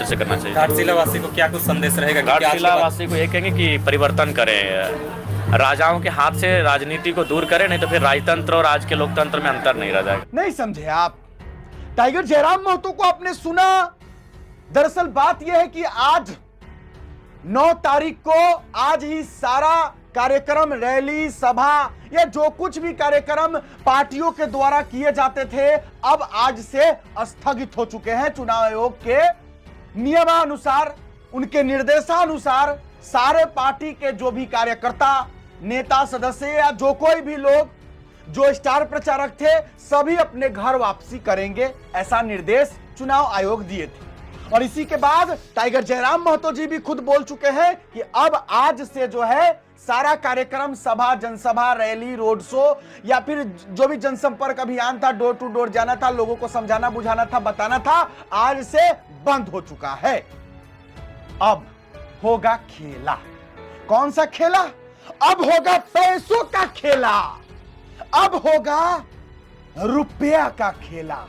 से करना चाहिए। घाटशिला वासी को क्या कुछ संदेश रहेगा? घाटशिला वासी को ये कहेंगे कि परिवर्तन करें, राजाओं के हाथ से राजनीति को दूर करें, नहीं तो फिर राजतंत्र और आज के लोकतंत्र में अंतर नहीं रह जाएगा। नहीं समझे आप? टाइगर जयराम महतो को आपने सुना। दरअसल बात यह है कि आज 9 तारीख को आज ही सारा कार्यक्रम, रैली, सभा या जो कुछ भी कार्यक्रम पार्टियों के द्वारा किए जाते थे अब आज से स्थगित हो चुके हैं। चुनाव आयोग के नियमानुसार, उनके निर्देशानुसार सारे पार्टी के जो भी कार्यकर्ता, नेता, सदस्य या जो कोई भी लोग जो स्टार प्रचारक थे सभी अपने घर वापसी करेंगे, ऐसा निर्देश चुनाव आयोग दिए थे। और इसी के बाद टाइगर जयराम महतो जी भी खुद बोल चुके हैं कि अब आज से जो है सारा कार्यक्रम, सभा, जनसभा, रैली, रोड शो या फिर जो भी जनसंपर्क अभियान था, डोर टू डोर जाना था, लोगों को समझाना बुझाना था, बताना था, आज से बंद हो चुका है। अब होगा खेला। कौन सा खेला? अब होगा पैसों का खेला, अब होगा रुपया का खेला।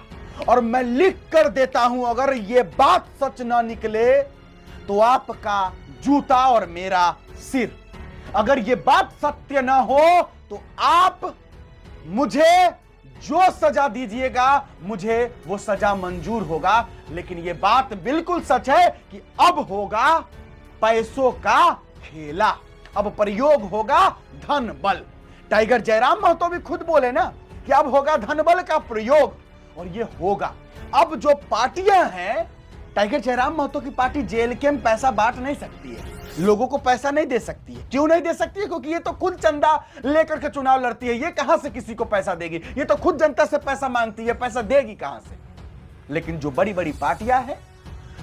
और मैं लिख कर देता हूं, अगर यह बात सच ना निकले तो आपका जूता और मेरा सिर। अगर यह बात सत्य ना हो तो आप मुझे जो सजा दीजिएगा मुझे वो सजा मंजूर होगा। लेकिन यह बात बिल्कुल सच है कि अब होगा पैसों का खेला, अब प्रयोग होगा धन बल। टाइगर जयराम महतो भी खुद बोले ना कि अब होगा धन बल का प्रयोग, और ये होगा। अब जो पार्टियां हैं, टाइगर जयराम महतो की पार्टी जेएलके में पैसा बांट नहीं सकती है, लोगों को पैसा नहीं दे सकती है। क्यों नहीं दे सकती है? क्योंकि ये तो खुद चंदा लेकर के चुनाव लड़ती है, ये कहां से किसी को पैसा देगी? ये तो खुद जनता से पैसा मांगती है, पैसा देगी कहां से? लेकिन जो बड़ी बड़ी पार्टियां हैं,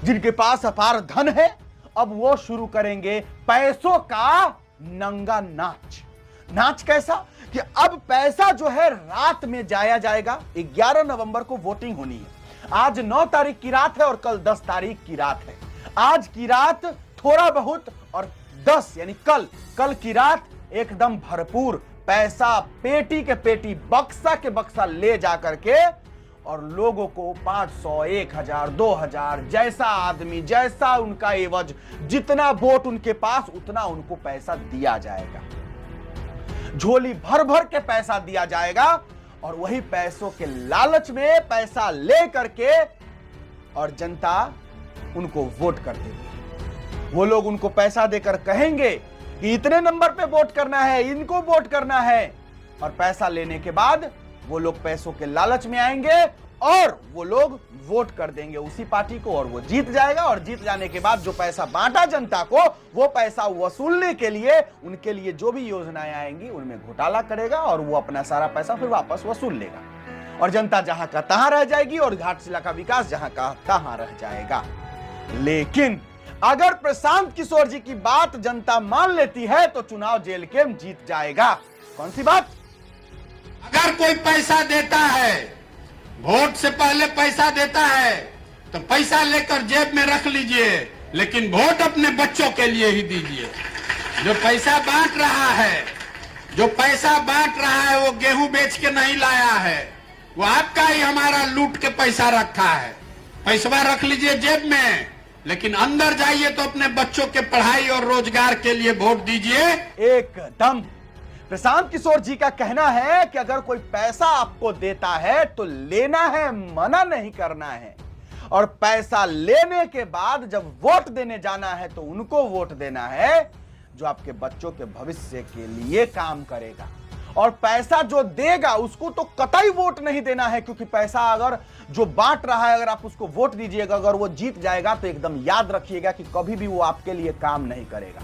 जिनके पास अपार धन है, अब वो शुरू करेंगे पैसों का नंगा नाच। नाच कैसा? कि अब पैसा जो है रात में जाया जाएगा। 11 नवंबर को वोटिंग होनी है। आज 9 तारीख की रात है और कल 10 तारीख की रात है। आज की रात थोड़ा बहुत और 10 यानी कल की रात एकदम भरपूर पैसा, पेटी के पेटी, बक्सा के बक्सा ले जाकर के और लोगों को 500, 1000, 2000 जैसा आदमी, जैसा उनका एवज, जितना वोट उनके पास उतना उनको पैसा दिया जाएगा। झोली भर भर के पैसा दिया जाएगा और वही पैसों के लालच में पैसा ले करके और जनता उनको वोट कर देगी। वो लोग उनको पैसा देकर कहेंगे कि इतने नंबर पे वोट करना है, इनको वोट करना है, और पैसा लेने के बाद वो लोग पैसों के लालच में आएंगे और वो लोग वोट कर देंगे उसी पार्टी को और वो जीत जाएगा। और जीत जाने के बाद जो पैसा बांटा जनता को, वो पैसा वसूलने के लिए उनके लिए जो भी योजनाएं आएंगी उनमें घोटाला करेगा और वो अपना सारा पैसा फिर वापस वसूल लेगा और जनता जहां का तहां रह जाएगी और घाटशिला का विकास जहां का तहां रह जाएगा। लेकिन अगर प्रशांत किशोर जी की बात जनता मान लेती है तो चुनाव जेल के जीत जाएगा। कौन सी बात? अगर कोई पैसा देता है, वोट से पहले पैसा देता है, तो पैसा लेकर जेब में रख लीजिए, लेकिन वोट अपने बच्चों के लिए ही दीजिए। जो पैसा बांट रहा है, वो गेहूं बेच के नहीं लाया है, वो आपका ही हमारा लूट के पैसा रखा है। पैसा रख लीजिए जेब में, लेकिन अंदर जाइए तो अपने बच्चों के पढ़ाई और रोजगार के लिए वोट दीजिए। एकदम प्रशांत किशोर जी का कहना है कि अगर कोई पैसा आपको देता है तो लेना है, मना नहीं करना है। और पैसा लेने के बाद जब वोट देने जाना है तो उनको वोट देना है जो आपके बच्चों के भविष्य के लिए काम करेगा। और पैसा जो देगा उसको तो कतई वोट नहीं देना है, क्योंकि पैसा अगर जो बांट रहा है अगर आप उसको वोट दीजिएगा, अगर वो जीत जाएगा तो एकदम याद रखिएगा कि कभी भी वो आपके लिए काम नहीं करेगा।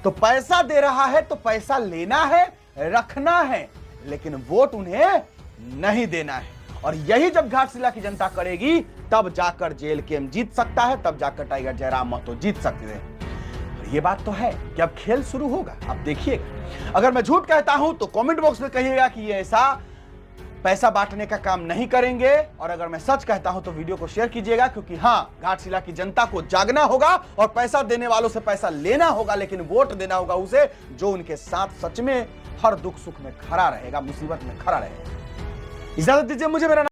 तो पैसा दे रहा है तो पैसा लेना है, रखना है, लेकिन वोट उन्हें नहीं देना है। और यही जब घाटशिला की जनता करेगी तब जाकर जेएलके जीत सकता है, तब जाकर टाइगर जयराम महतो जीत सकते हैं। ये बात तो है कि अब खेल शुरू होगा, अब देखिएगा। अगर मैं झूठ कहता हूं तो कमेंट बॉक्स में कहिएगा कि ये ऐसा पैसा बांटने का काम नहीं करेंगे, और अगर मैं सच कहता हूं तो वीडियो को शेयर कीजिएगा, क्योंकि हां, घाटशिला की जनता को जागना होगा और पैसा देने वालों से पैसा लेना होगा, लेकिन वोट देना होगा उसे जो उनके साथ सच में हर दुख सुख में खड़ा रहेगा, मुसीबत में खड़ा रहेगा। इजाजत दीजिए मुझे। मेरा